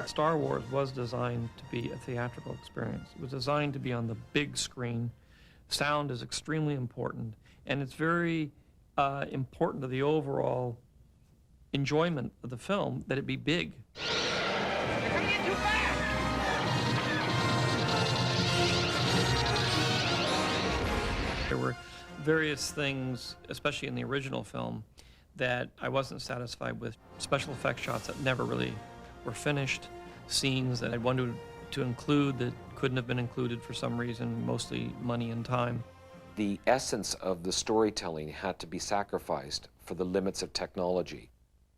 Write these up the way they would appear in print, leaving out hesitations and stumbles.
Star Wars was designed to be a theatrical experience. It was designed to be on the big screen. Sound is extremely important, and it's very important to the overall enjoyment of the film that it be big. You're coming in too fast! There were various things, especially in the original film, that I wasn't satisfied with. Special effects shots that never really were finished, scenes that I wanted to include that couldn't have been included for some reason, mostly money and time. The essence of the storytelling had to be sacrificed for the limits of technology.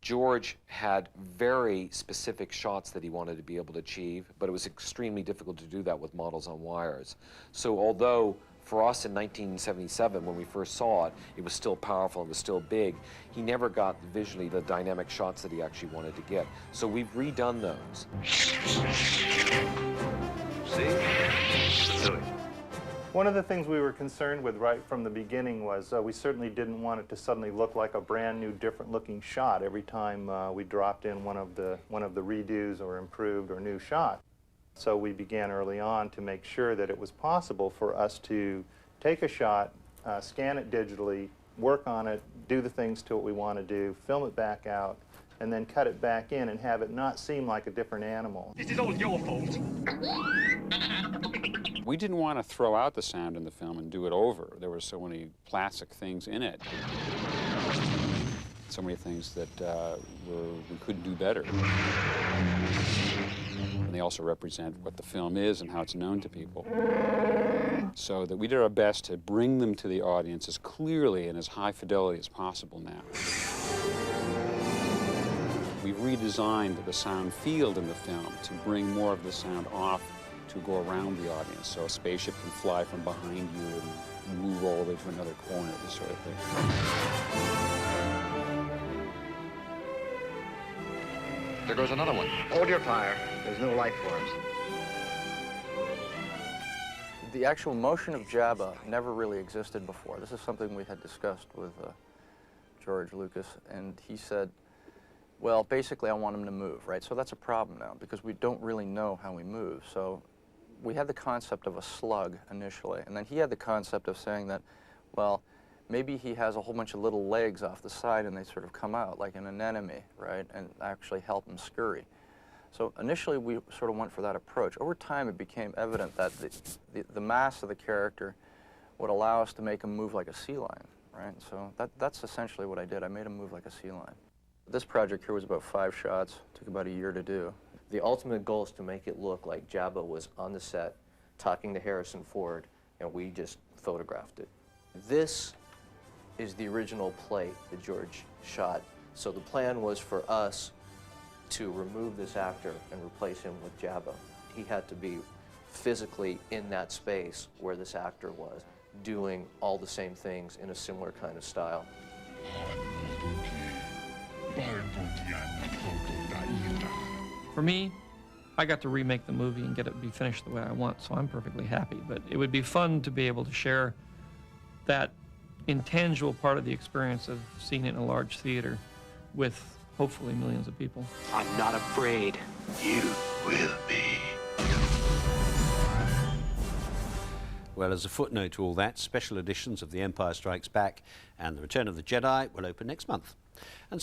George had very specific shots that he wanted to be able to achieve, but it was extremely difficult to do that with models on wires. So although for us in 1977, when we first saw it, it was still powerful, it was still big, he never got visually the dynamic shots that he actually wanted to get. So we've redone those. See? Do it. One of the things we were concerned with right from the beginning was we certainly didn't want it to suddenly look like a brand new, different looking shot every time we dropped in one of the redos or improved or new shot. So we began early on to make sure that it was possible for us to take a shot, scan it digitally, work on it, do the things to what we want to do, film it back out, and then cut it back in and have it not seem like a different animal. This is all your fault. We didn't want to throw out the sound in the film and do it over. There were so many classic things in it. So many things that we couldn't do better. And they also represent what the film is and how it's known to people. So that we did our best to bring them to the audience as clearly and as high fidelity as possible now. We've redesigned the sound field in the film to bring more of the sound off to go around the audience, so a spaceship can fly from behind you and move all the way to another corner, this sort of thing. There goes another one. Hold your fire. There's no life forms. The actual motion of Jabba never really existed before. This is something we had discussed with George Lucas, and he said, well, basically I want him to move, right? So that's a problem now, because we don't really know how we move. So we had the concept of a slug initially, and then he had the concept of saying that, well, maybe he has a whole bunch of little legs off the side and they sort of come out like an anemone, right, and actually help him scurry. So initially we sort of went for that approach. Over time it became evident that the mass of the character would allow us to make him move like a sea lion, right? So that's essentially what I did. I made him move like a sea lion. This project here was about 5 shots. Took about a year to do. The ultimate goal is to make it look like Jabba was on the set talking to Harrison Ford, and we just photographed it. This is the original plate that George shot. So the plan was for us to remove this actor and replace him with Jabba. He had to be physically in that space where this actor was, doing all the same things in a similar kind of style. For me, I got to remake the movie and get it to be finished the way I want, so I'm perfectly happy. But it would be fun to be able to share that intangible part of the experience of seeing it in a large theater with hopefully millions of people. I'm not afraid. You will be. Well, as a footnote to all that, special editions of The Empire Strikes Back and The Return of the Jedi will open next month. And